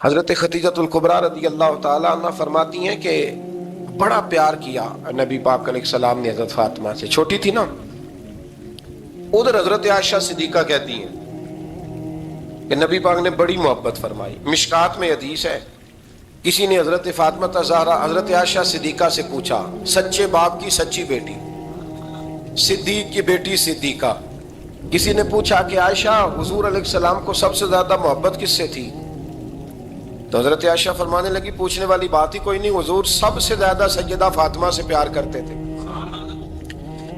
حضرت خدیجۃ الکبریٰ رضی اللہ تعالیٰ عنہ فرماتی ہیں کہ بڑا پیار کیا نبی پاک علیہ السلام نے حضرت فاطمہ سے، چھوٹی تھی نا۔ ادھر حضرت عائشہ صدیقہ کہتی ہیں کہ نبی پاک نے بڑی محبت فرمائی۔ مشکات میں حدیث ہے، کسی نے حضرت فاطمہ زہرا حضرت عائشہ صدیقہ سے پوچھا، سچے باپ کی سچی بیٹی، صدیق کی بیٹی صدیقہ، کسی نے پوچھا کہ عائشہ حضور علیہ السلام کو سب سے زیادہ محبت کس سے تھی؟ تو حضرت عائشہ فرمانے لگی پوچھنے والی بات ہی کوئی نہیں، حضور سب سے زیادہ سیدہ فاطمہ سے پیار کرتے تھے۔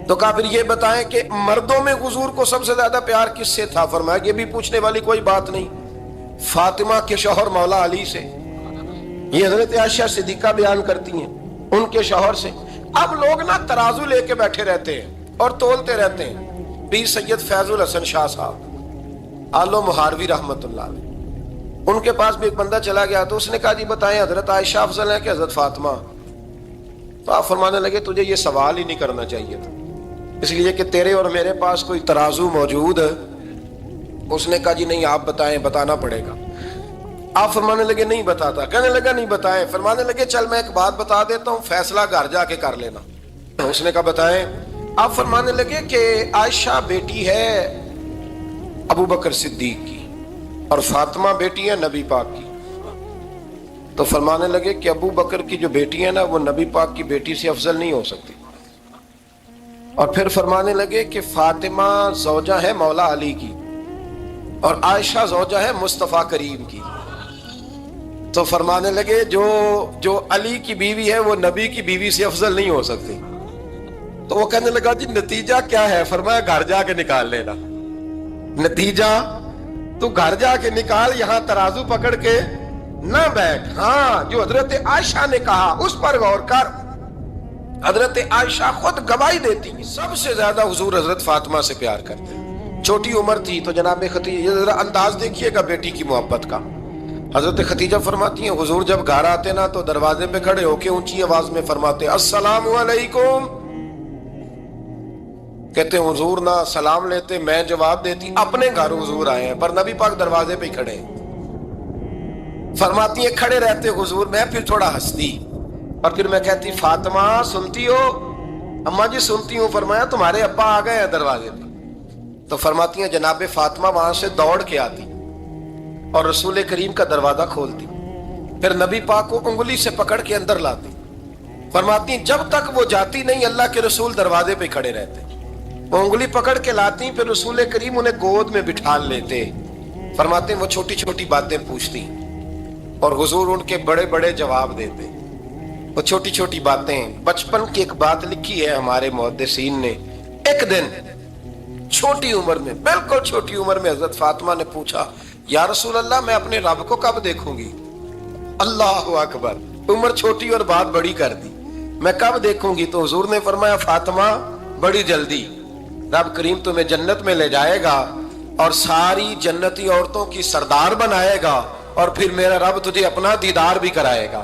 تو کہا پھر یہ بتائیں کہ مردوں میں حضور کو سب سے زیادہ پیار کس سے تھا؟ فرمایا یہ بھی پوچھنے والی کوئی بات نہیں، فاطمہ کے شوہر مولا علی سے۔ یہ حضرت عائشہ صدیقہ بیان کرتی ہیں ان کے شوہر سے۔ اب لوگ نا ترازو لے کے بیٹھے رہتے ہیں اور تولتے رہتے ہیں۔ پیر سید فیض الحسن شاہ صاحب آلو مہاروی رحمت اللہ علیہ، ان کے پاس بھی ایک بندہ چلا گیا تو اس نے کہا جی بتائیں حضرت عائشہ افضل ہے کہ حضرت فاطمہ؟ تو آپ فرمانے لگے تجھے یہ سوال ہی نہیں کرنا چاہیے تھا، اس لیے کہ تیرے اور میرے پاس کوئی ترازو موجود ہے۔ اس نے کہا جی نہیں آپ بتائیں، بتانا پڑے گا۔ آپ فرمانے لگے نہیں بتاتا، کہنے لگا نہیں بتائیں۔ فرمانے لگے چل میں ایک بات بتا دیتا ہوں، فیصلہ گھر جا کے کر لینا۔ اس نے کہا بتائیں۔ آپ فرمانے لگے کہ عائشہ بیٹی ہے ابو بکر صدیق کی اور فاطمہ بیٹی ہے نبی پاک کی۔ تو فرمانے لگے کہ ابو بکر کی جو بیٹی ہے نا وہ نبی پاک کی بیٹی سے افضل نہیں ہو سکتی۔ اور پھر فرمانے لگے کہ فاطمہ زوجہ ہے مولا علی کی اور عائشہ زوجہ ہے مصطفیٰ کریم کی۔ تو فرمانے لگے جو علی کی بیوی ہے وہ نبی کی بیوی سے افضل نہیں ہو سکتی۔ تو وہ کہنے لگا جی نتیجہ کیا ہے؟ فرمایا گھر جا کے نکال لینا، نتیجہ تو گھر جا کے نکال، یہاں ترازو پکڑ کے نہ بیٹھ۔ ہاں جو حضرت عائشہ نے کہا اس پر غور کر۔ حضرت عائشہ خود گواہی دیتی سب سے زیادہ حضور حضرت فاطمہ سے پیار کرتے، چھوٹی عمر تھی تو جناب خدیجہ، ذرا انداز دیکھیے گا بیٹی کی محبت کا۔ حضرت خدیجہ فرماتی ہیں حضور جب گھر آتے نا تو دروازے پہ کھڑے ہو کے اونچی آواز میں فرماتے السلام علیکم۔ کہتے ہیں حضور نہ سلام لیتے، میں جواب دیتی، اپنے گھر حضور آئے ہیں پر نبی پاک دروازے پہ ہی کھڑے ہیں۔ فرماتی ہیں کھڑے رہتے حضور، میں پھر تھوڑا ہنستی اور پھر میں کہتی فاطمہ سنتی ہو؟ اماں جی سنتی ہوں۔ فرمایا تمہارے ابا آ گئے ہیں دروازے پہ۔ تو فرماتی ہیں جناب فاطمہ وہاں سے دوڑ کے آتی اور رسول کریم کا دروازہ کھولتی، پھر نبی پاک کو انگلی سے پکڑ کے اندر لاتی۔ فرماتی ہیں جب تک وہ جاتی نہیں اللہ کے رسول دروازے پہ کھڑے رہتے، وہ انگلی پکڑ کے لاتی، پھر رسول کریم انہیں گود میں بٹھا لیتے۔ فرماتے ہیں وہ چھوٹی چھوٹی باتیں پوچھتی اور حضور ان کے بڑے بڑے جواب دیتے۔ وہ چھوٹی چھوٹی باتیں، بچپن کی ایک بات لکھی ہے ہمارے محدثین نے، ایک دن چھوٹی عمر میں، بالکل چھوٹی عمر میں حضرت فاطمہ نے پوچھا یا رسول اللہ میں اپنے رب کو کب دیکھوں گی؟ اللہ اکبر، عمر چھوٹی اور بات بڑی کر دی، میں کب دیکھوں گی؟ تو حضور نے فرمایا فاطمہ بڑی جلدی، رب کریم تمہیں جنت میں لے جائے گا اور ساری جنتی عورتوں کی سردار بنائے گا اور پھر میرا رب تجھے اپنا دیدار بھی کرائے گا۔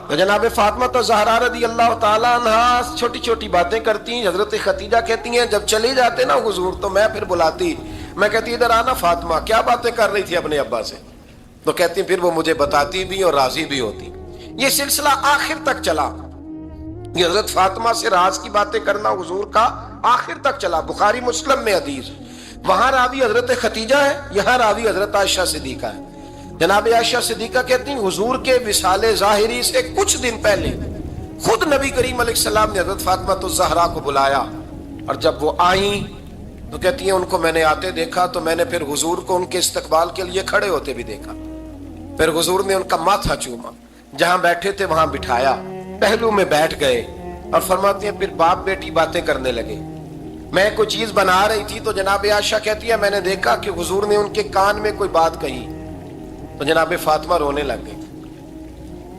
تو جناب فاطمہ زہرا رضی اللہ تعالیٰ عنہا چھوٹی چھوٹی باتیں کرتی ہیں۔ حضرت خدیجہ کہتی ہیں جب چلی جاتے نا حضور تو میں پھر بلاتی، میں کہتی ادھر آنا فاطمہ، کیا باتیں کر رہی تھی اپنے ابا سے؟ تو کہتی پھر وہ مجھے بتاتی بھی اور راضی بھی ہوتی۔ یہ سلسلہ آخر تک چلا، یہ حضرت فاطمہ سے راز کی باتیں کرنا حضور کا آخر تک چلا۔ بخاری مسلم میں حدیث، وہاں راوی حضرت خدیجہ ہے، یہاں راوی حضرت عائشہ صدیقہ ہے۔ جناب عائشہ صدیقہ کہتی ہیں حضور کے وصال ظاہری سے کچھ دن پہلے خود نبی کریم علیہ السلام نے حضرت فاطمہ الزہرا کو بلایا، اور جب وہ آئیں تو کہتی ہیں ان کو میں نے آتے دیکھا تو میں نے پھر حضور کو ان کے استقبال کے لیے کھڑے ہوتے بھی دیکھا، پھر حضور نے ان کا ماتھا چوما، جہاں بیٹھے تھے وہاں بٹھایا، پہلو میں بیٹھ گئے اور فرماتی ہیں پھر باپ بیٹی باتیں کرنے لگے۔ میں کوئی چیز بنا رہی تھی تو جناب عائشہ کہتی ہے میں نے دیکھا کہ حضور نے ان کے کان میں کوئی بات کہی تو جناب فاطمہ رونے لگ گئی۔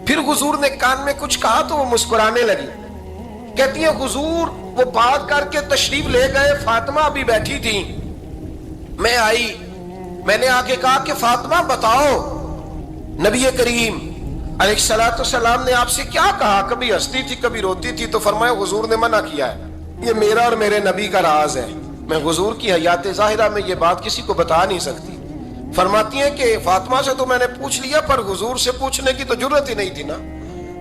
پھر حضور نے کان میں کچھ کہا تو وہ مسکرانے لگی۔ کہتی ہیں حضور وہ بات کر کے تشریف لے گئے، فاطمہ بھی بیٹھی تھی، میں آئی، میں نے آ کے کہا کہ فاطمہ بتاؤ نبی کریم علیہ الصلوۃ والسلام نے آپ سے کیا کہا؟ کبھی ہنستی تھی کبھی روتی تھی۔ تو فرمایا حضور نے منع کیا ہے، یہ میرا اور میرے نبی کا راز ہے، میں حضور کی حیات ظاہرہ میں یہ بات کسی کو بتا نہیں سکتی، فرماتی ہیں کہ فاطمہ سے تو میں نے پوچھ لیا پر حضور سے پوچھنے کی تو جرت ہی نہیں تھی نا،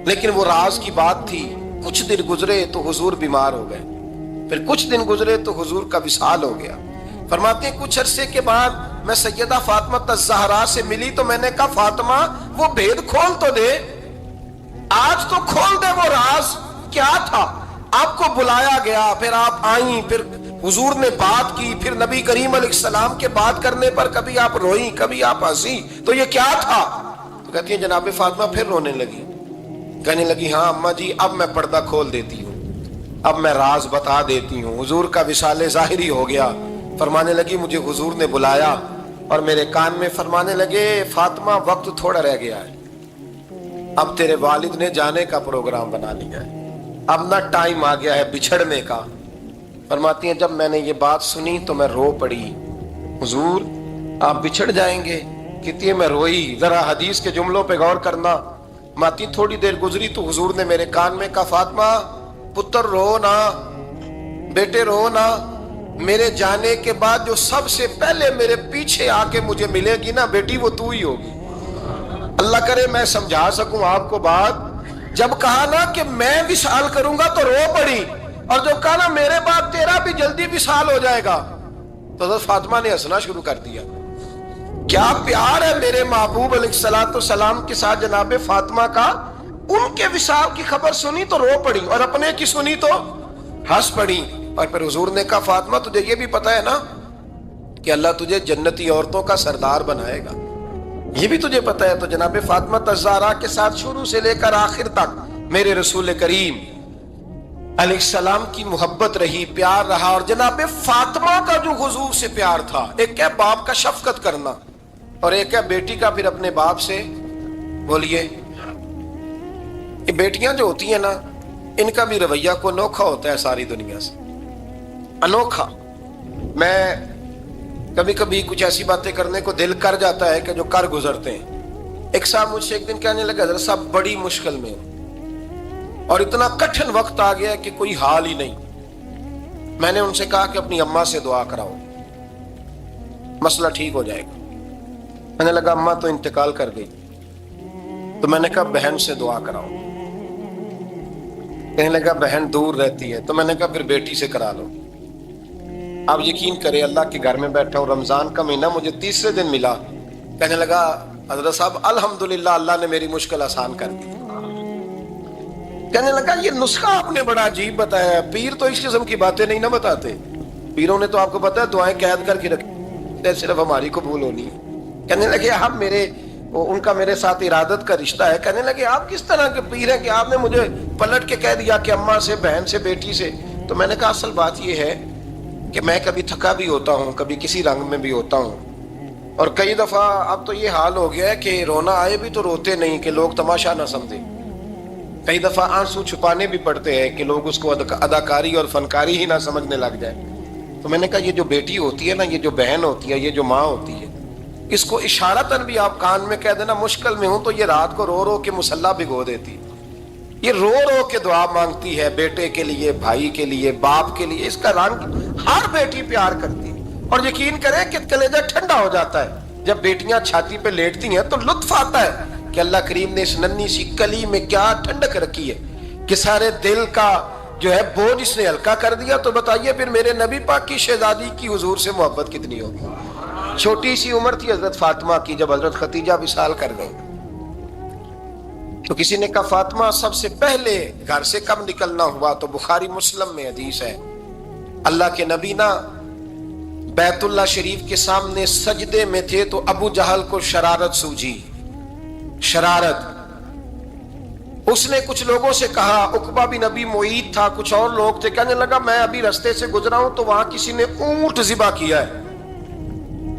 لیکن وہ راز کی بات تھی۔ کچھ دن گزرے تو حضور بیمار ہو گئے، پھر کچھ دن گزرے تو حضور کا وصال ہو گیا۔ فرماتے ہیں کچھ عرصے کے بعد میں سیدہ فاطمہ الزہرا سے ملی تو میں نے کہا فاطمہ وہ بھید کھول تو دے، آج تو کھول دے وہ راز کیا تھا۔ آپ کو بلایا گیا، پھر آپ آئیں، پھر حضور نے بات کی، پھر نبی کریم علیہ السلام کے بات کرنے پر کبھی آپ روئیں کبھی آپ ہنسی، تو یہ کیا تھا؟ تو کہتی ہیں جناب فاطمہ پھر رونے لگی، کہنے لگی ہاں اماں جی اب میں پردہ کھول دیتی ہوں، اب میں راز بتا دیتی ہوں۔ حضور کا وصال ظاہری ہو گیا۔ فرمانے لگی مجھے حضور نے بلایا اور میرے کان میں فرمانے لگے فاطمہ وقت تھوڑا رہ گیا ہے، اب تیرے والد نے جانے کا پروگرام بنا لیا ہے، اب نہ ٹائم آ گیا ہے بچھڑنے کا۔ فرماتی ہیں جب میں نے یہ بات سنی تو میں رو پڑی، حضور آپ بچھڑ جائیں گے؟ کہتی ہے میں روئی۔ ذرا حدیث کے جملوں پہ غور کرنا۔ ماتی تھوڑی دیر گزری تو حضور نے میرے کان میں کہا فاطمہ پتر رو نا، بیٹے رو نا، میرے جانے کے بعد جو سب سے پہلے میرے پیچھے آ کے مجھے ملے گی نا بیٹی وہ تو ہی ہوگی۔ اللہ کرے میں سمجھا سکوں آپ کو بات۔ جب کہا نا کہ میں وصال کروں گا تو رو پڑی، اور جو کہا نا میرے بعد تیرا بھی جلدی وصال ہو جائے گا تو حضرت فاطمہ نے ہنسنا شروع کر دیا۔ کیا پیار ہے میرے محبوب علیہ السلام کے ساتھ جناب فاطمہ کا۔ ان کے وصال کی خبر سنی تو رو پڑی اور اپنے کی سنی تو ہنس پڑی۔ اور پھر حضور نے کہا فاطمہ تجھے یہ بھی پتا ہے نا کہ اللہ تجھے جنتی عورتوں کا سردار بنائے گا، یہ بھی تجھے پتا ہے۔ تو جناب فاطمہ الزہرا کے ساتھ شروع سے لے کر آخر تک میرے رسول کریم علیہ السلام کی محبت رہی، پیار رہا۔ اور جناب فاطمہ کا جو حضور سے پیار تھا، ایک ہے باپ کا شفقت کرنا اور ایک ہے بیٹی کا پھر اپنے باپ سے، بولیے یہ بیٹیاں جو ہوتی ہیں نا ان کا بھی رویہ کو انوکھا ہوتا ہے ساری دنیا سے، انوکھا۔ میں کبھی کبھی کچھ ایسی باتیں کرنے کو دل کر جاتا ہے کہ جو کر گزرتے ہیں۔ ایک صاحب مجھ سے ایک دن کہنے لگا حضرت صاحب بڑی مشکل میں ہوں اور اتنا کٹھن وقت آ گیا کہ کوئی حال ہی نہیں۔ میں نے ان سے کہا کہ اپنی اماں سے دعا کراؤ، مسئلہ ٹھیک ہو جائے گا۔ میں نے لگا اماں تو انتقال کر گئی، تو میں نے کہا بہن سے دعا کراؤ۔ کہنے لگا بہن دور رہتی ہے، تو میں نے کہا پھر بیٹی سے کرا لو۔ آپ یقین کریں اللہ کے گھر میں بیٹھا ہوں، رمضان کا مہینہ مجھے تیسرے دن ملا۔ کہنے لگا حضرت صاحب الحمدللہ اللہ نے میری مشکل آسان کر دی۔ کہنے لگا یہ نسخہ آپ نے بڑا عجیب بتایا ہے، پیر تو اس قسم کی باتیں نہیں نہ بتاتے، پیروں نے تو آپ کو پتا ہے دعائیں قید کر کے رکھی، صرف ہماری قبول ہونی ہے۔ کہنے لگے آپ ان کا میرے ساتھ ارادت کا رشتہ ہے۔ کہنے لگے آپ کس طرح کے پیر ہیں کہ آپ نے مجھے پلٹ کے کہہ دیا کہ اماں سے، بہن سے، بیٹی سے۔ تو میں نے کہا اصل بات یہ ہے کہ میں کبھی تھکا بھی ہوتا ہوں، کبھی کسی رنگ میں بھی ہوتا ہوں، اور کئی دفعہ اب تو یہ حال ہو گیا ہے کہ رونا آئے بھی تو روتے نہیں کہ لوگ تماشا نہ سمجھیں، کئی دفعہ آنسو چھپانے بھی پڑتے ہیں کہ لوگ اس کو اداکاری اور فنکاری ہی نہ سمجھنے لگ جائے۔ تو میں نے کہا یہ جو بیٹی ہوتی ہے نا، یہ جو بہن ہوتی ہے، یہ جو ماں ہوتی ہے، اس کو اشارتاً بھی آپ کان میں کہہ دینا مشکل میں ہوں تو یہ رات کو رو رو کے مصلی بھگو دیتی، یہ رو رو کے دعا مانگتی ہے بیٹے کے لیے، بھائی کے لیے، باپ کے لیے۔ اس کا رنگ ہر بیٹی پیار کرتی ہے، اور یقین کریں کہ کلیجہ ٹھنڈا ہو جاتا ہے جب بیٹیاں چھاتی پہ لیٹتی ہیں تو لطف آتا ہے کہ اللہ کریم نے اس ننھی سی کلی میں کیا ٹھنڈک رکھی ہے کہ سارے دل کا جو ہے بوجھ اس نے ہلکا کر دیا۔ تو بتائیے پھر میرے نبی پاک کی شہزادی کی حضور سے محبت کتنی ہوگی۔ چھوٹی سی عمر تھی حضرت فاطمہ کی جب حضرت خدیجہ وصال کر گئی، تو کسی نے کہا فاطمہ سب سے پہلے گھر سے کب نکلنا ہوا؟ تو بخاری مسلم میں حدیث ہے، اللہ کے نبی نا بیت اللہ شریف کے سامنے سجدے میں تھے تو ابو جہل کو شرارت سوجی، شرارت۔ اس نے کچھ لوگوں سے کہا، عقبہ بن ابی معیط تھا، کچھ اور لوگ تھے، کہنے لگا میں ابھی رستے سے گزرا ہوں تو وہاں کسی نے اونٹ ذبح کیا ہے،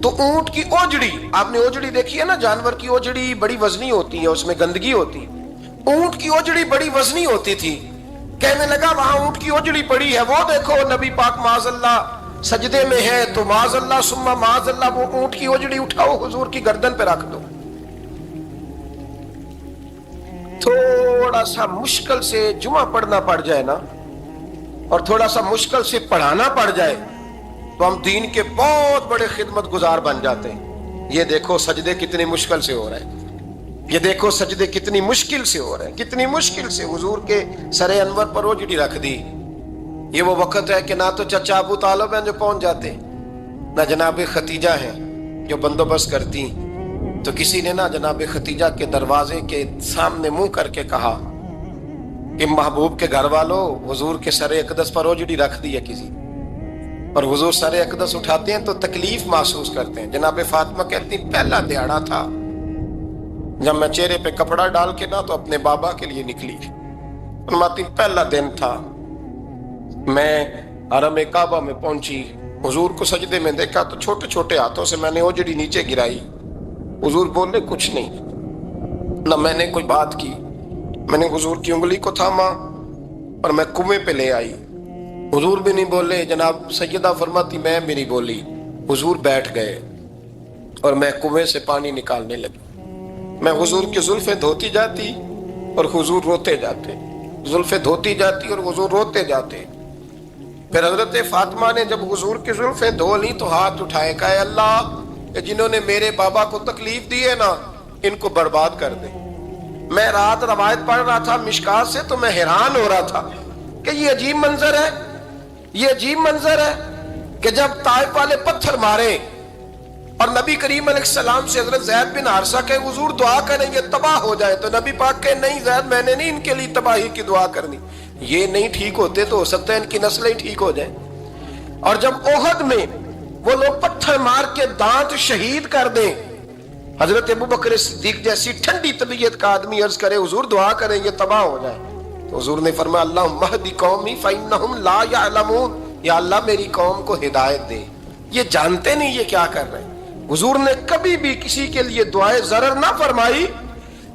تو اونٹ کی اوجڑی، آپ نے اوجڑی دیکھی ہے نا، جانور کی اوجڑی بڑی وزنی ہوتی ہے، اس میں گندگی ہوتی ہے، اونٹ کی اوجڑی بڑی وزنی ہوتی تھی۔ کہنے لگا وہاں اونٹ کی اوجڑی پڑی ہے، وہ دیکھو نبی پاک معاذ اللہ سجدے میں ہے، تو معاذ اللہ ثم معاذ اللہ وہ اونٹ کی اوجڑی اٹھاؤ حضور کی گردن پہ رکھ دو۔ تھوڑا سا مشکل سے جمعہ پڑھنا پڑ جائے نا، اور تھوڑا سا مشکل سے پڑھانا پڑ جائے تو ہم دین کے بہت بڑے خدمت گزار بن جاتے ہیں، یہ دیکھو سجدے کتنی مشکل سے ہو رہے ہیں، یہ دیکھو سجدے کتنی مشکل سے ہو رہے ہیں، کتنی مشکل سے حضور کے سر انور پر اوجڑی رکھ دی۔ یہ وہ وقت ہے کہ نہ تو چچا ابو طالب ہیں جو پہنچ جاتے، نہ جناب ختیجہ ہیں جو بندوبست کرتی، تو کسی نے نہ جناب ختیجہ کے دروازے کے سامنے منہ کر کے کہا کہ محبوب کے گھر والوں، حضور کے سر اقدس پر اوجڑی رکھ دی ہے کسی، اور حضور سر اقدس اٹھاتے ہیں تو تکلیف محسوس کرتے ہیں۔ جناب فاطمہ کہتی پہلا دیہڑا تھا جب میں چہرے پہ کپڑا ڈال کے نہ تو اپنے بابا کے لیے نکلی، فرماتی پہلا دن تھا، میں حرم کعبہ میں پہنچی، حضور کو سجدے میں دیکھا تو چھوٹے چھوٹے ہاتھوں سے میں نے اوجڑی نیچے گرائی، حضور بولے کچھ نہیں، نہ میں نے کوئی بات کی، میں نے حضور کی انگلی کو تھاما اور میں کنویں پہ لے آئی، حضور بھی نہیں بولے، جناب سیدہ فرماتی میں بھی نہیں بولی، حضور بیٹھ گئے اور میں کنویں سے پانی نکالنے لگی، میں حضور کی زلفیں دھوتی جاتی اور حضور روتے جاتے، زلفیں دھوتی جاتی اور حضور روتے جاتے۔ پھر حضرت فاطمہ نے جب حضور کی زلفیں دھو لی تو ہاتھ اٹھائے، کہا اللہ کہ جنہوں نے میرے بابا کو تکلیف دی ہے نا ان کو برباد کر دے۔ میں رات روایت پڑھ رہا تھا مشکات سے تو میں حیران ہو رہا تھا کہ یہ عجیب منظر ہے، یہ عجیب منظر ہے کہ جب طائف والے پتھر مارے اور نبی کریم علیہ السلام سے حضرت زید بن حارثہ کہ حضور دعا کریں یہ تباہ ہو جائے، تو نبی پاک کہ نہیں زید میں نے نہیں ان کے لیے تباہی کی دعا کرنی، یہ نہیں ٹھیک ہوتے تو ہو سکتا ہے ان کی نسلیں ٹھیک ہو جائیں۔ اور جب احد میں وہ لوگ پتھر مار کے دانت شہید کر دیں، حضرت ابوبکر صدیق جیسی ٹھنڈی طبیعت کا آدمی عرض کرے حضور دعا کریں یہ تباہ ہو جائے، تو حضور نے فرمایا اللہم اہد قومی فإنہم لا یعلمون، یا اللہ میری قوم کو ہدایت دے، یہ جانتے نہیں یہ کیا کر رہے ہیں۔ حضور نے کبھی بھی کسی کے لیے دعائے ضرر نہ فرمائی،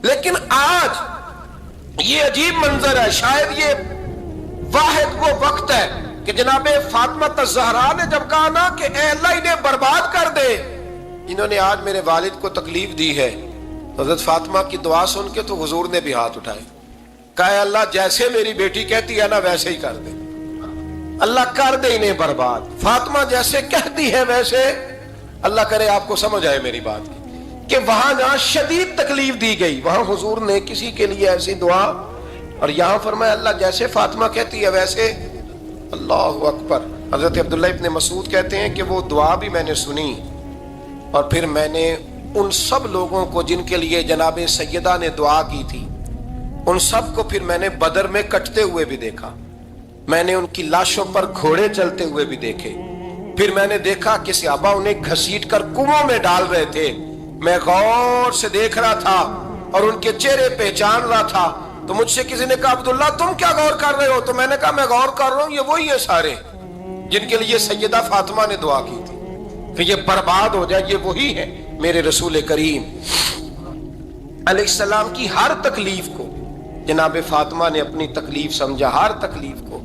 لیکن آج یہ عجیب منظر ہے، شاید یہ واحد وہ وقت ہے کہ جناب فاطمہ الزہرا نے جب کہا نا کہ اے اللہ انہیں برباد کر دے انہوں نے آج میرے والد کو تکلیف دی ہے، حضرت فاطمہ کی دعا سن کے تو حضور نے بھی ہاتھ اٹھائے، کہا اے اللہ جیسے میری بیٹی کہتی ہے نا ویسے ہی کر دے، اللہ کر دے انہیں برباد، فاطمہ جیسے کہتی ہے ویسے، اللہ کرے آپ کو سمجھ آئے میری بات کہ وہاں جہاں شدید تکلیف دی گئی وہاں حضور نے کسی کے لیے ایسی دعا، اور یہاں فرمایا اللہ جیسے فاطمہ کہتی ہے ویسے، اللہ اکبر۔ حضرت عبداللہ ابن مسعود کہتے ہیں کہ وہ دعا بھی میں نے سنی اور پھر میں نے ان سب لوگوں کو جن کے لیے جناب سیدہ نے دعا کی تھی ان سب کو پھر میں نے بدر میں کٹتے ہوئے بھی دیکھا، میں نے ان کی لاشوں پر گھوڑے چلتے ہوئے بھی دیکھے، پھر میں نے دیکھا کہ صحابہ انہیں گھسیٹ کر کنووں میں ڈال رہے تھے، میں غور سے دیکھ رہا تھا اور ان کے چہرے پہچان رہا تھا، تو مجھ سے کسی نے کہا عبداللہ تم کیا غور کر رہے ہو؟ تو میں نے کہا میں غور کر رہا ہوں یہ وہی ہیں سارے جن کے لیے سیدہ فاطمہ نے دعا کی تھی کہ یہ برباد ہو جائے، یہ وہی ہے میرے رسول کریم علیہ السلام کی ہر تکلیف کو جناب فاطمہ نے اپنی تکلیف سمجھا، ہر تکلیف کو۔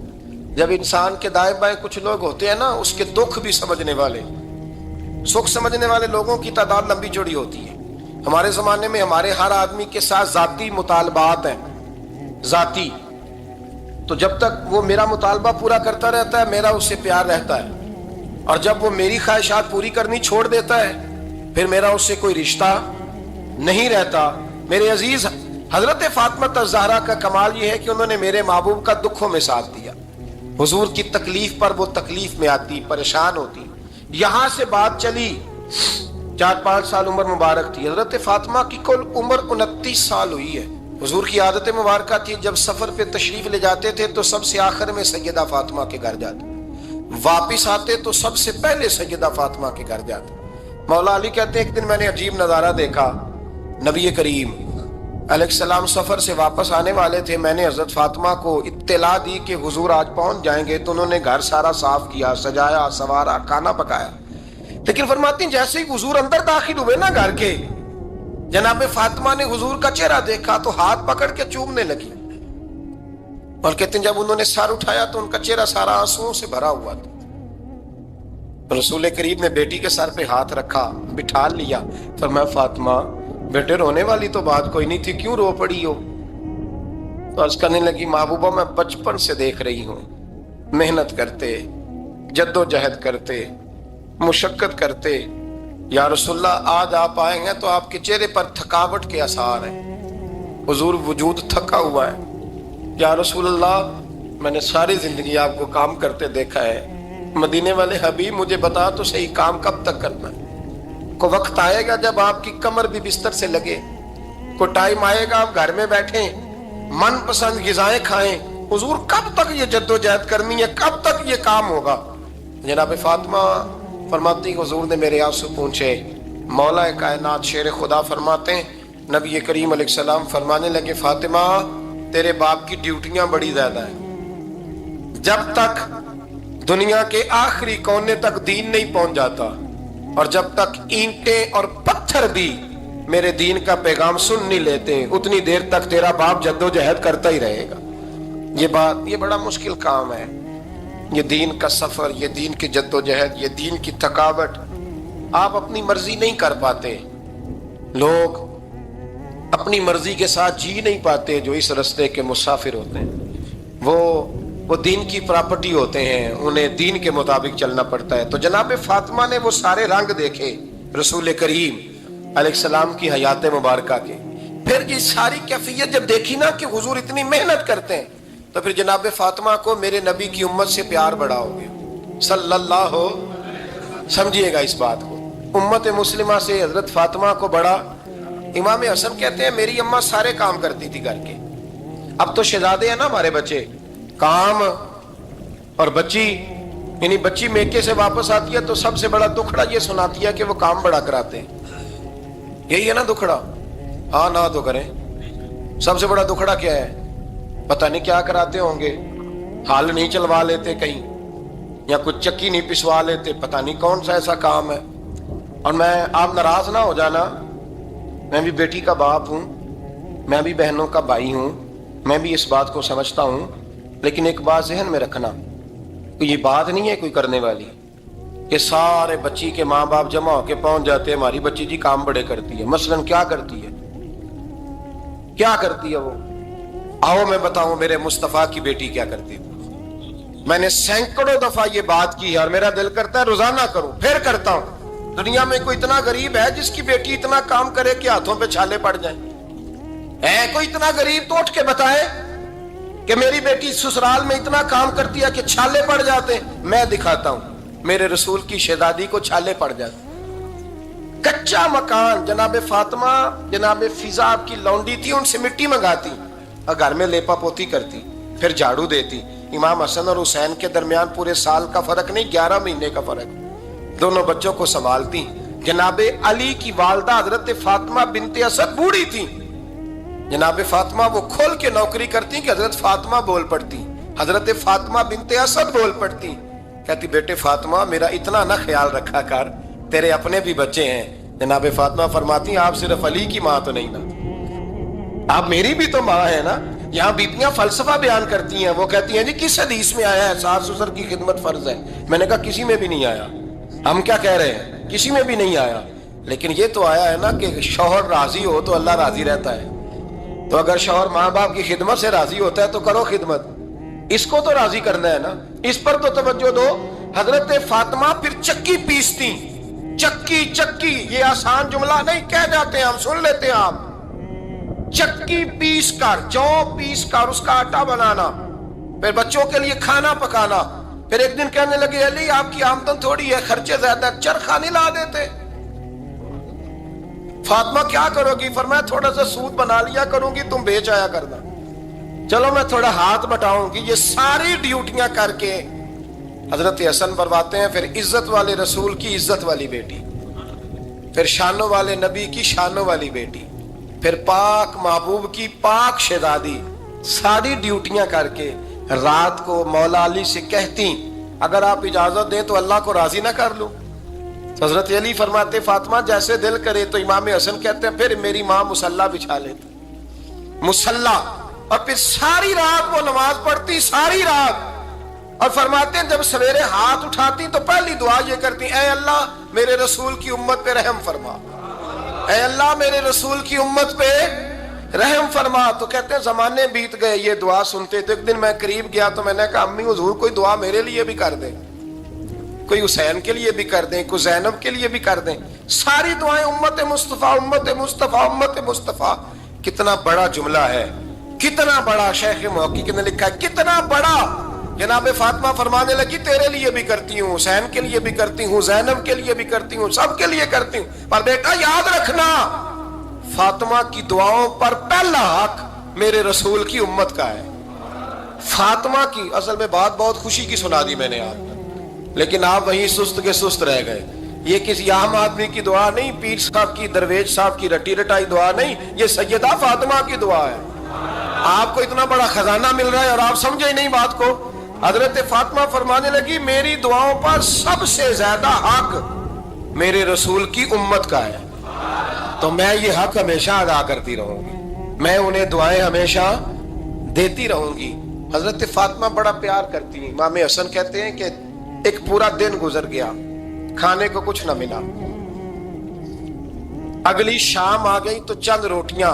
جب انسان کے دائیں بائیں کچھ لوگ ہوتے ہیں نا اس کے دکھ بھی سمجھنے والے، سکھ سمجھنے والے لوگوں کی تعداد لمبی چوڑی ہوتی ہے۔ ہمارے زمانے میں ہمارے ہر آدمی کے ساتھ ذاتی مطالبات ہیں، ذاتی، تو جب تک وہ میرا مطالبہ پورا کرتا رہتا ہے میرا اس سے پیار رہتا ہے، اور جب وہ میری خواہشات پوری کرنی چھوڑ دیتا ہے پھر میرا اس سے کوئی رشتہ نہیں رہتا۔ میرے عزیز حضرت فاطمہ الزہرا کا کمال یہ ہے کہ انہوں نے میرے محبوب کا دکھوں میں ساتھ دیا، حضور کی تکلیف پر وہ تکلیف میں آتی، پریشان ہوتی۔ یہاں سے بات چلی 4-5 سال عمر مبارک تھی، حضرت فاطمہ کی کل عمر 29 سال ہوئی ہے۔ حضور کی عادت مبارکہ تھی جب سفر پہ تشریف لے جاتے تھے تو سب سے آخر میں سیدہ فاطمہ کے گھر جاتے، واپس آتے تو سب سے پہلے سیدہ فاطمہ کے گھر جاتے۔ مولا علی کہتے ہیں ایک دن میں نے عجیب نظارہ دیکھا، نبی کریم علیہ السلام سفر سے واپس آنے والے تھے، میں نے حضرت فاطمہ کو اطلاع دی کہ حضور آج پہنچ جائیں گے، تو انہوں نے گھر سارا صاف کیا، سجایا، سنوارا، کھانا پکایا، لیکن فرماتی ہیں جیسے ہی حضور اندر داخل ہوئے نا گھر کے، جناب فاطمہ نے حضور کا چہرہ دیکھا تو ہاتھ پکڑ کے چومنے لگی، اور کہتے ہیں جب انہوں نے سر اٹھایا تو ان کا چہرہ سارا آنسوؤں سے بھرا ہوا تھا۔ رسول کریم نے بیٹی کے سر پہ ہاتھ رکھا، بٹھا لیا، فرمایا فاطمہ بیٹے رونے والی تو بات کوئی نہیں تھی، کیوں رو پڑی ہو؟ تو عرض کرنے لگی محبوبہ میں بچپن سے دیکھ رہی ہوں محنت کرتے، جد و جہد کرتے، مشقت کرتے، یا رسول اللہ آج آپ آئے ہیں تو آپ کے چہرے پر تھکاوٹ کے آثار ہیں، حضور وجود تھکا ہوا ہے۔ یا رسول اللہ میں نے ساری زندگی آپ کو کام کرتے دیکھا ہے، مدینے والے حبیب مجھے بتا تو صحیح کام کب تک کرنا ہے؟ کو وقت آئے گا جب آپ کی کمر بھی بستر سے لگے، کو ٹائم آئے گا آپ گھر میں بیٹھیں من پسند غذائیں کھائیں، حضور کب تک یہ جد و جہد کرنی ہے، کب تک یہ کام ہوگا؟ جناب فاطمہ فرماتی حضور نے میرے آنسو پوچھے۔ مولا کائنات شیر خدا فرماتے ہیں نبی کریم علیہ السلام فرمانے لگے فاطمہ تیرے باپ کی ڈیوٹیاں بڑی زیادہ ہیں، جب تک دنیا کے آخری کونے تک دین نہیں پہنچ جاتا اور جب تک اینٹیں اور پتھر بھی میرے دین کا پیغام سن نہیں لیتے اتنی دیر تک تیرا باپ جد و جہد کرتا ہی رہے گا۔ یہ بڑا مشکل کام ہے، یہ دین کا سفر، یہ دین کی جد و جہد، یہ دین کی تھکاوٹ۔ آپ اپنی مرضی نہیں کر پاتے، لوگ اپنی مرضی کے ساتھ جی نہیں پاتے جو اس رستے کے مسافر ہوتے ہیں، وہ دین کی پراپرٹی ہوتے ہیں، انہیں دین کے مطابق چلنا پڑتا ہے۔ تو جناب فاطمہ نے وہ سارے رنگ دیکھے رسول کریم علیہ السلام کی حیات مبارکہ کے، پھر یہ ساری کیفیت جب دیکھی نا کہ حضور اتنی محنت کرتے ہیں تو پھر جناب فاطمہ کو میرے نبی کی امت سے پیار بڑا ہو گیا صلی اللہ ہو۔ سمجھیے گا اس بات کو، امت مسلمہ سے حضرت فاطمہ کو بڑا۔ امام حسن کہتے ہیں میری اماں سارے کام کرتی تھی گھر کے، اب تو شہزادے ہیں نا ہمارے بچے، کام اور بچی، یعنی بچی میکے سے واپس آتی ہے تو سب سے بڑا دکھڑا یہ سناتی ہے کہ وہ کام بڑا کراتے ہیں۔ یہی ہے نا دکھڑا؟ ہاں نہ تو کریں، سب سے بڑا دکھڑا کیا ہے؟ پتہ نہیں کیا کراتے ہوں گے، ہال نہیں چلوا لیتے کہیں، یا کچھ چکی نہیں پسوا لیتے، پتہ نہیں کون سا ایسا کام ہے۔ اور آپ ناراض نہ ہو جانا، میں بھی بیٹی کا باپ ہوں، میں بھی بہنوں کا بھائی ہوں، میں بھی اس بات کو سمجھتا ہوں، لیکن ایک بات ذہن میں رکھنا، یہ بات نہیں ہے کوئی کرنے والی کہ سارے بچی کے ماں باپ جمع ہو کے پہنچ جاتے ہیں ہماری بچی جی کام بڑے کرتی ہے۔ مثلاً کیا کرتی ہے؟ کیا کرتی ہے وہ؟ آؤ میں بتاؤں میرے مصطفیٰ کی بیٹی کیا کرتی ہے۔ میں نے سینکڑوں دفعہ یہ بات کی ہے اور میرا دل کرتا ہے روزانہ کروں، پھر کرتا ہوں۔ دنیا میں کوئی اتنا غریب ہے جس کی بیٹی اتنا کام کرے کہ ہاتھوں پہ چھالے پڑ جائیں؟ ہے کوئی اتنا غریب تو اٹھ کے بتائے کہ میری بیٹی سسرال میں اتنا کام کرتی ہے کہ چھالے پڑ جاتے ہیں؟ میں دکھاتا ہوں، میرے رسول کی شہزادی کو چھالے پڑ جاتے۔ کچا مکان، جناب فاطمہ جناب فضا آپ کی لونڈی تھی، ان سے مٹی منگاتی اور گھر میں لیپا پوتی کرتی، پھر جھاڑو دیتی۔ امام حسن اور حسین کے درمیان پورے سال کا فرق نہیں، 11 مہینے کا فرق، دونوں بچوں کو سنبھالتی۔ جناب علی کی والدہ حضرت فاطمہ بنت اسد بوڑھی تھی، جناب فاطمہ وہ کھول کے نوکری کرتی کہ حضرت فاطمہ بول پڑتی، حضرت فاطمہ بنت اسد بول پڑتی، کہتی بیٹے فاطمہ میرا اتنا نہ خیال رکھا کر، تیرے اپنے بھی بچے ہیں۔ جناب فاطمہ فرماتی آپ صرف علی کی ماں تو نہیں نا، آپ میری بھی تو ماں ہے نا۔ یہاں بیبیاں فلسفہ بیان کرتی ہیں، وہ کہتی ہیں جی کس حدیث میں آیا ہے ساس سسر کی خدمت فرض ہے؟ میں نے کہا کسی میں بھی نہیں آیا۔ ہم کیا کہہ رہے ہیں؟ کسی میں بھی نہیں آیا، لیکن یہ تو آیا ہے نا کہ شوہر راضی ہو تو اللہ راضی رہتا ہے۔ تو اگر شوہر ماں باپ کی خدمت سے راضی ہوتا ہے تو کرو خدمت، اس کو تو راضی کرنا ہے نا، اس پر تو توجہ دو۔ حضرت فاطمہ پھر چکی پیستی، چکی چکی، یہ آسان جملہ نہیں کہہ جاتے ہیں ہم، سن لیتے ہیں آپ۔ چکی پیس کر، جو پیس کر اس کا آٹا بنانا، پھر بچوں کے لیے کھانا پکانا۔ پھر ایک دن کہنے لگے علی آپ کی آمدن تھوڑی ہے، خرچے زیادہ، چرخہ نہیں لا دیتے؟ فاطمہ کیا کرو گی؟ فرمایا تھوڑا سا سود بنا لیا کروں گی، تم بیچ آیا کرنا۔ چلو میں تھوڑا ہاتھ بٹاؤں گی۔ یہ ساری ڈیوٹیاں کر کے حضرت حسن فرماتے ہیں پھر عزت والے رسول کی عزت والی بیٹی، پھر شانوں والے نبی کی شانوں والی بیٹی، پھر پاک محبوب کی پاک شہزادی، ساری ڈیوٹیاں کر کے رات کو مولا علی سے کہتی اگر آپ اجازت دیں تو اللہ کو راضی نہ کر لوں؟ تو حضرت علی فرماتے فاطمہ جیسے دل کرے۔ تو امام حسن کہتے ہیں پھر میری ماں مصلی بچھا لیتی، مصلی، اور پھر ساری رات وہ نماز پڑھتی، ساری رات۔ اور فرماتے ہیں جب سویرے ہاتھ اٹھاتی تو پہلی دعا یہ کرتی اے اللہ میرے رسول کی امت پہ رحم فرما، اے اللہ میرے رسول کی امت پہ رحم فرما۔ تو کہتے ہیں زمانے بیت گئے یہ دعا سنتے۔ تو ایک دن میں قریب گیا تو میں نے کہا امی حضور کوئی دعا میرے لیے بھی کر دے، کوئی حسین کے لیے بھی کر دیں، کوئی زینب کے لیے بھی کر دیں، ساری دعائیں امت مصطفیٰ امت مصطفیٰ امت مصطفیٰ۔ کتنا بڑا جملہ ہے، کتنا بڑا، شیخ محقق نے لکھا ہے کتنا بڑا۔ جناب فاطمہ فرمانے لگی تیرے لیے بھی کرتی ہوں، حسین کے لیے بھی کرتی ہوں، زینب کے لیے بھی کرتی ہوں، سب کے لیے کرتی ہوں، پر بیٹا یاد رکھنا فاطمہ کی دعاؤں پر پہلا حق میرے رسول کی امت کا ہے۔ فاطمہ کی، اصل میں بات بہت خوشی کی سنا دی میں نے آپ کو، لیکن آپ وہیں سست کے سست رہ گئے۔ یہ کسی عام آدمی کی دعا نہیں، پیر صاحب کی، درویش صاحب کی رٹی رٹائی دعا نہیں، یہ سیدہ فاطمہ کی دعا ہے۔ آپ کو اتنا بڑا خزانہ مل رہا ہے اور آپ سمجھے ہی نہیں بات کو۔ حضرت فاطمہ فرمانے لگی میری دعاؤں پر سب سے زیادہ حق میرے رسول کی امت کا ہے، تو میں یہ حق ہمیشہ ادا کرتی رہوں گی، میں انہیں دعائیں ہمیشہ دیتی رہوں گی۔ حضرت فاطمہ بڑا پیار کرتی ہیں۔ امام حسن کہتے ہیں کہ ایک پورا دن گزر گیا، کھانے کو کچھ نہ ملا، اگلی شام آ گئی تو چند روٹیاں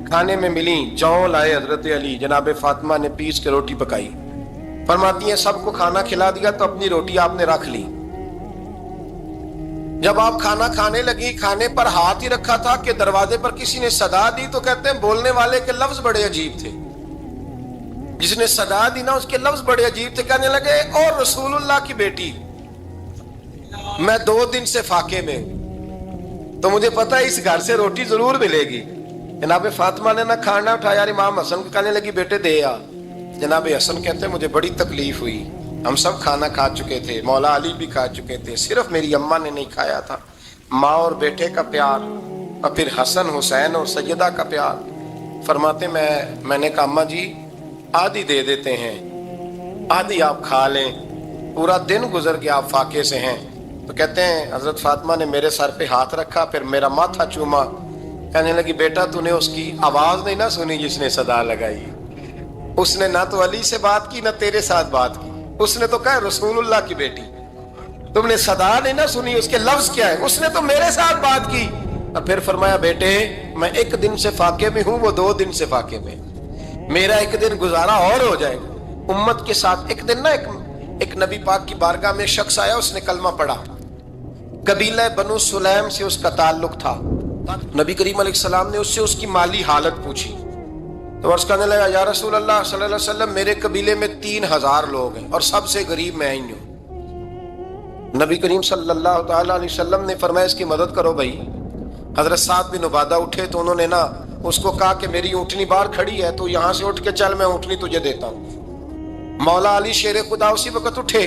کھانے میں ملیں، جوں لائے حضرت علی، جناب فاطمہ نے پیس کے روٹی پکائی، فرماتی ہیں سب کو کھانا کھلا دیا تو اپنی روٹی آپ نے رکھ لی۔ جب آپ کھانا کھانے لگی، کھانے پر ہاتھ ہی رکھا تھا کہ دروازے پر کسی نے صدا دی، تو کہتے ہیں بولنے والے کے لفظ بڑے عجیب تھے، جس نے صدا دی نا اس کے لفظ بڑے عجیب تھے، کہنے لگے اور رسول اللہ کی بیٹی، میں 2 دن سے فاقے میں ہوں، تو مجھے پتا ہے اس گھر سے روٹی ضرور ملے گی۔ جناب فاطمہ نے نہ کھانا اٹھایا، امام حسن کو کہنے لگی بیٹے دے آ۔ جناب حسن کہتے ہیں مجھے بڑی تکلیف ہوئی، ہم سب کھانا کھا چکے تھے، مولا علی بھی کھا چکے تھے، صرف میری اماں نے نہیں کھایا تھا۔ ماں اور بیٹے کا پیار، اور پھر حسن حسین اور سیدہ کا پیار۔ فرماتے میں نے کہا اماں جی آدھی دے دیتے ہیں، آدھی آپ کھا لیں، پورا دن گزر گیا آپ فاقے سے ہیں۔ تو کہتے ہیں حضرت فاطمہ نے میرے سر پہ ہاتھ رکھا، پھر میرا ماتھا چوما، کہنے لگی بیٹا تو نے اس کی آواز نہیں نہ سنی جس نے صدا لگائی، اس نے نہ تو علی سے بات کی نہ تیرے ساتھ بات کی، اس نے تو کہا رسول اللہ کی بیٹی، تم نے صدا نہیں نہ سنی، اس کے لفظ کیا ہے، اس نے تو میرے ساتھ بات کی۔ اور پھر فرمایا بیٹے میں 1 دن سے فاقے میں ہوں، وہ 2 دن سے فاقے میں، میرا 1 دن گزارا اور ہو جائے گا امت کے ساتھ۔ ایک دن نا ایک نبی پاک کی بارگاہ میں شخص آیا، اس نے کلمہ پڑھا، قبیلہ بنو سلیم سے اس کا تعلق تھا۔ نبی کریم علیہ السلام نے اس سے اس کی مالی حالت پوچھی، تو عرض کرنے لگا یا رسول اللہ صلی اللہ علیہ وسلم میرے قبیلے میں 3000 لوگ ہیں اور سب سے غریب میں ہی ہوں۔ نبی کریم صلی اللہ تعالی علیہ وسلم نے فرمایا اس کی مدد کرو بھائی۔ حضرت سعد بن عبادہ اٹھے تو انہوں نے نا اس کو کہا کہ میری اونٹنی باہر کھڑی ہے تو یہاں سے اٹھ کے چل، میں اونٹنی تجھے دیتا ہوں۔ مولا علی شیر خدا اسی وقت اٹھے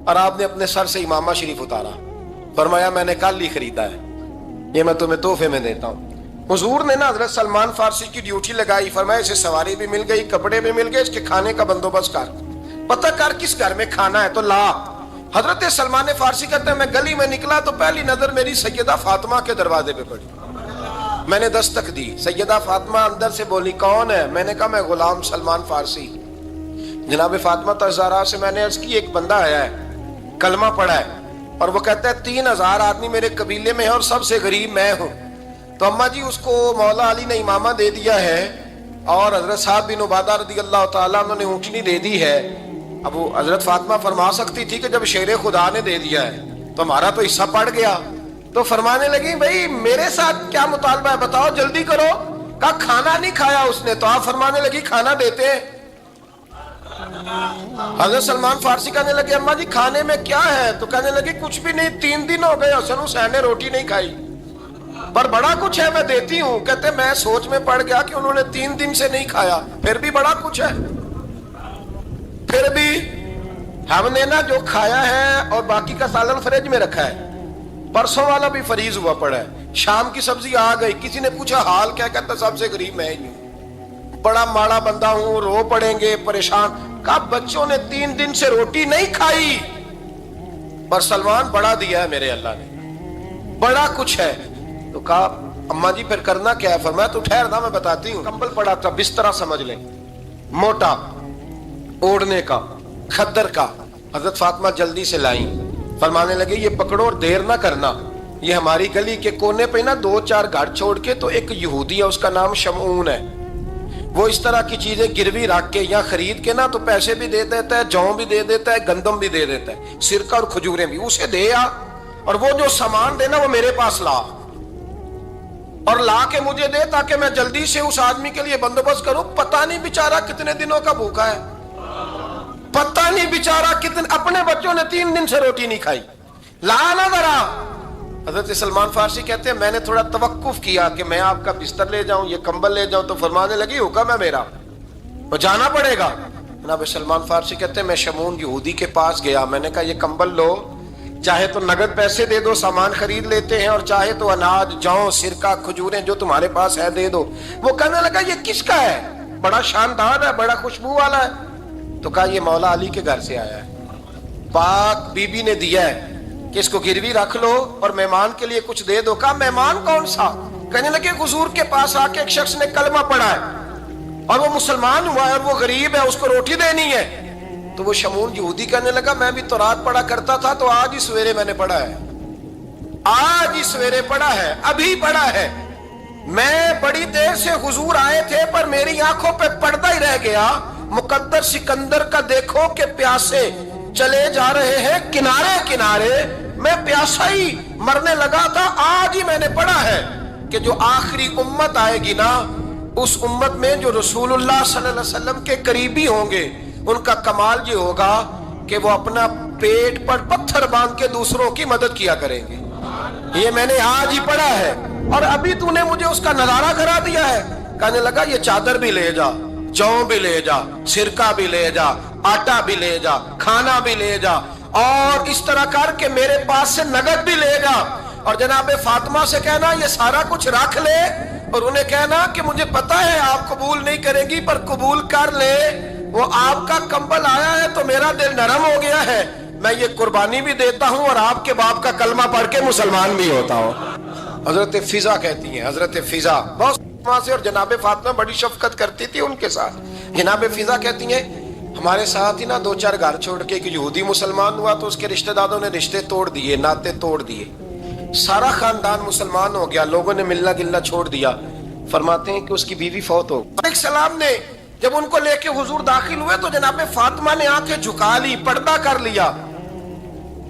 اور آپ نے اپنے سر سے امامہ شریف اتارا، فرمایا میں نے کل ہی خریدا ہے، یہ میں تمہیں تحفے میں دیتا ہوں۔ حضور نے نا حضرت سلمان فارسی کی ڈیوٹی لگائی، فرمایا اسے سواری بھی مل گئی، کپڑے بھی مل گئے، اس کے کھانے کا بندوبست کر، پتہ کر کس گھر میں کھانا ہے تو لا۔ حضرت سلمان فارسی کہتے ہیں میں گلی میں نکلا تو پہلی نظر میری سیدہ فاطمہ کے دروازے پہ پڑی، میں نے دستک دی، سیدہ فاطمہ اندر سے بولی کون ہے؟ میں نے کہا میں غلام سلمان فارسی۔ جناب فاطمہ الزہرا سے میں نے عرض کی ایک بندہ آیا ہے، کلمہ پڑھا ہے، اور وہ کہتا ہے 3000 آدمی میرے قبیلے میں ہیں اور سب سے غریب میں ہوں۔ تو اماں جی اس کو مولا علی نے امامہ دے دیا ہے اور حضرت سعد بن عبادہ رضی اللہ تعالیٰ عنہ نے اونٹنی دے دی ہے۔ اب وہ حضرت فاطمہ فرما سکتی تھی کہ جب شیر خدا نے دے دیا ہے تو ہمارا تو حصہ پڑ گیا، تو فرمانے لگی بھئی میرے ساتھ کیا مطالبہ ہے بتاؤ جلدی کرو۔ کہا کھانا نہیں کھایا اس نے، تو آپ فرمانے لگی کھانا دیتے ہیں۔ حضرت سلمان فارسی کہنے لگے اماں جی کھانے میں کیا ہے؟ تو کہنے لگی کچھ بھی نہیں، 3 دن ہو گئے حسن حسین نے روٹی نہیں کھائی، پر بڑا کچھ ہے میں دیتی ہوں۔ کہتے میں سوچ میں پڑ گیا کہ انہوں نے 3 دن سے نہیں کھایا، پھر بھی بڑا کچھ ہے، پھر بھی ہم نے نا جو کھایا ہے اور باقی کا سالن فریج میں رکھا ہے، پرسوں والا بھی فریز ہوا پڑا ہے، شام کی سبزی آ گئی، کسی نے پوچھا حال کیا؟ کہتا سب سے غریب میں ہی ہوں، بڑا ماڑا بندہ ہوں، رو پڑیں گے پریشان۔ کہا بچوں نے 3 دن سے روٹی نہیں کھائی، پر سلمان بڑا دیا ہے میرے اللہ نے، بڑا کچھ ہے۔ تو کہا اماں جی پھر کرنا کیا ہے؟ فرمایا تو ٹھہر دا میں بتاتی ہوں۔ کمبل پڑا تھا، بسترا سمجھ لیں، موٹا اوڑھنے کا، خدر کا، حضرت فاطمہ جلدی سے لائیں، فرمانے لگے یہ پکڑو اور دیر نہ کرنا، یہ ہماری گلی کے کونے پہ نا 2-4 گھر چھوڑ کے تو ایک یہودی ہے، اس کا نام شمعون ہے، وہ اس طرح کی چیزیں گروی رکھ کے یا خرید کے نا تو پیسے بھی دے دیتا ہے، جوں بھی دے دیتا ہے، گندم بھی دے دیتا ہے، سرکہ اور کھجوریں بھی، اسے دے آ اور وہ جو سامان دینا وہ میرے پاس لا اور لا کے مجھے دے تاکہ میں جلدی سے اس آدمی کے لیے بندوبست کروں. پتہ نہیں بیچارہ کتنے دنوں کا بھوکا ہے، پتہ نہیں بیچارہ کتنے، اپنے بچوں نے 3 دن سے روٹی نہیں کھائی، لا نہ ذرا. حضرت سلمان فارسی کہتے ہیں میں نے تھوڑا توقف کیا کہ میں آپ کا بستر لے جاؤں، یہ کمبل لے جاؤں، تو فرمانے لگی حکم ہے میرا، وہ جانا پڑے گا. جناب سلمان فارسی کہتے ہیں میں شمون یہودی کے پاس گیا، میں نے کہا یہ کمبل لو، چاہے تو نگد پیسے دے دو، سامان خرید لیتے ہیں، اور چاہے تو اناج، جوں، سرکہ، کھجوریں جو تمہارے پاس ہے دے دو. وہ کہنے لگا یہ کس کا ہے؟ بڑا شاندار ہے، بڑا خوشبو والا ہے. تو کہا یہ مولا علی کے گھر سے آیا ہے، پاک بی بی نے دیا ہے کہ اس کو گروی رکھ لو اور مہمان کے لیے کچھ دے دو. کہا مہمان کون سا؟ کہنے لگے حضور کے پاس آ کے ایک شخص نے کلمہ پڑھا ہے اور وہ مسلمان ہوا ہے اور وہ غریب ہے، اس کو روٹی دینی ہے. تو وہ شمون یہودی کہنے لگا میں بھی تورات پڑھا کرتا تھا، تو آج ہی سویرے میں نے پڑھا ہے، آج ہی سویرے پڑھا ہے، ابھی پڑھا ہے. میں بڑی دیر سے حضور آئے تھے پر میری آنکھوں پہ پردہ ہی رہ گیا. مقدر سکندر کا دیکھو کہ پیاسے چلے جا رہے ہیں کنارے کنارے، میں پیاسا ہی مرنے لگا تھا، آج ہی میں نے پڑھا ہے کہ جو آخری امت آئے گی نا، اس امت میں جو رسول اللہ صلی اللہ علیہ وسلم کے قریبی ہوں گے، ان کا کمال یہ ہوگا کہ وہ اپنا پیٹ پر پتھر باندھ کے دوسروں کی مدد کیا کریں گے. یہ میں نے آج ہی پڑھا ہے اور ابھی تو نے مجھے اس کا نظارہ کرا دیا ہے. کہنے لگا یہ چادر بھی لے جا، جوں بھی لے جا، سرکہ بھی لے جا، آٹا بھی لے جا، کھانا بھی لے جا، اور اس طرح کر کے میرے پاس سے نگد بھی لے جا. اور جناب فاطمہ سے کہنا یہ سارا کچھ رکھ لے، اور انہیں کہنا کہ مجھے پتا ہے آپ قبول نہیں کرے گی پر قبول کر لے، وہ آپ کا کمبل آیا ہے تو میرا دل نرم ہو گیا ہے، میں یہ قربانی بھی دیتا ہوں اور آپ کے باپ کا کلمہ پڑھ کے مسلمان بھی ہوتا ہوں. حضرت فضا کہتی ہیں، حضرت فضا بہت سے، اور جناب فاطمہ بڑی شفقت کرتی تھی ان کے ساتھ. جناب فضا کہتی ہیں ہمارے ساتھ ہی نا 2-4 گھر چھوڑ کے ایک یہودی مسلمان ہوا تو اس کے رشتہ داروں نے رشتے توڑ دیے، ناطے توڑ دیے، سارا خاندان مسلمان ہو گیا، لوگوں نے ملنا گلنا چھوڑ دیا. فرماتے ہیں کہ اس کی بیوی فوت ہو. علیہ السلام نے جب ان کو لے کے حضور داخل ہوئے تو جناب فاطمہ نے آنکھیں جھکا لی، پردہ کر لیا.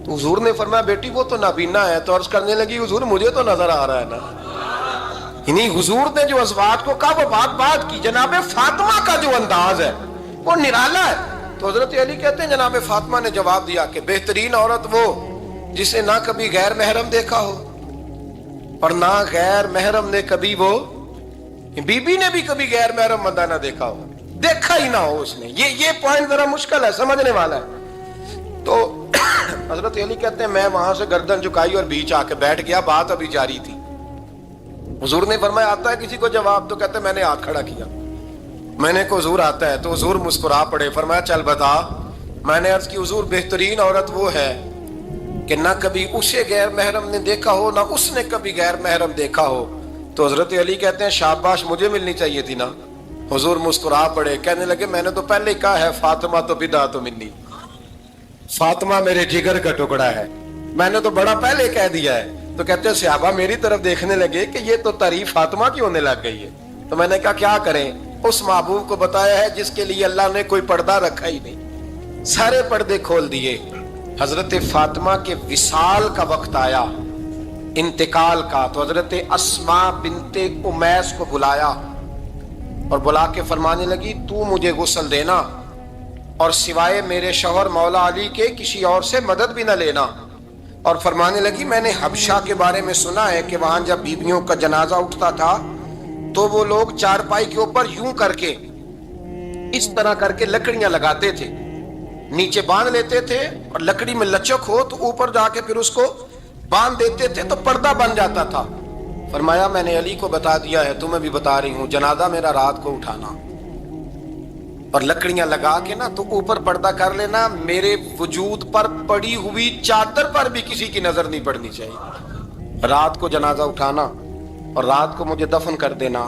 تو حضور نے فرمایا بیٹی وہ تو نابینا ہے. تو عرض کرنے لگی حضور مجھے تو نظر آ رہا ہے نا. یعنی حضور نے جو ازواج کو کہا وہ بات کی. جناب فاطمہ کا جو انداز ہے وہ نرالا ہے. تو حضرت علی کہتے ہیں جناب فاطمہ نے جواب دیا کہ بہترین عورت وہ جسے نہ کبھی غیر محرم دیکھا ہو اور نہ غیر محرم نے کبھی، وہ بی بی نے بھی کبھی غیر محرم بندہ نہ دیکھا ہو، دیکھا ہی نہ ہو اس نے. یہ پوائنٹ ذرا مشکل ہے، سمجھنے والا ہے. تو حضرت علی کہتے ہیں میں وہاں سے گردن جھکائی اور بیچ آ کے بیٹھ گیا، بات ابھی جاری تھی. حضور نے فرمایا آتا ہے کسی کو جواب؟ تو کہتے ہیں میں نے ہاتھ کھڑا کیا. میں نے کو حضور آتا ہے تو حضور مسکرا پڑے. فرمایا چل بتا. میں نے عرض کی حضور بہترین عورت وہ ہے کہ نہ کبھی اسے غیر محرم نے دیکھا ہو نہ اس نے کبھی غیر محرم دیکھا ہو. تو حضرت علی کہتے ہیں شاباش، مجھے ملنی چاہیے تھی نا. حضور مسکرا پڑے، کہنے لگے میں نے تو پہلے ہی کہا ہے فاطمہ تو بدعت منی، فاطمہ میرے جگر کا ٹکڑا ہے، میں نے تو بڑا پہلے کہہ دیا ہے. تو کہتے ہیں صحابہ میری طرف دیکھنے لگے کہ یہ تو تعریف فاطمہ کی ہونے لگ گئی ہے. تو میں نے کہا کیا کریں؟ اس محبوب کو بتایا ہے جس کے لیے اللہ نے کوئی پردہ رکھا ہی نہیں، سارے پردے کھول دیے. حضرت فاطمہ کے وصال کا وقت آیا، انتقال کا. تو حضرت اسماء بنت امیس کو بلایا اور بلا کے فرمانے لگی تو مجھے غسل دینا اور سوائے میرے شوہر مولا علی کے کسی اور سے مدد بھی نہ لینا. اور فرمانے لگی میں نے حبشہ کے بارے میں سنا ہے کہ وہاں جب بیویوں کا جنازہ اٹھتا تھا تو وہ لوگ چارپائی کے اوپر یوں کر کے اس طرح کر کے لکڑیاں لگاتے تھے، نیچے باندھ لیتے تھے اور لکڑی میں لچک ہو تو اوپر جا کے پھر اس کو باندھ دیتے تھے تو پردہ بن جاتا تھا. فرمایا میں نے علی کو بتا دیا ہے، تمہیں بھی بتا رہی ہوں، جنازہ میرا رات کو اٹھانا اور لکڑیاں لگا کے نا تو اوپر پردہ کر لینا، میرے وجود پر پڑی ہوئی چادر پر بھی کسی کی نظر نہیں پڑنی چاہیے. رات کو جنازہ اٹھانا اور رات کو مجھے دفن کر دینا.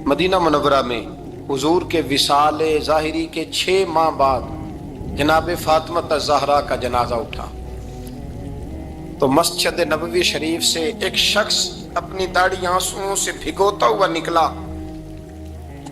مدینہ منورہ میں حضور کے وصال ظاہری کے 6 ماہ بعد جناب فاطمہ الزہرا کا جنازہ اٹھا تو مسجد نبوی شریف سے ایک شخص اپنی داڑھی آنسوؤں سے بھگوتا ہوا نکلا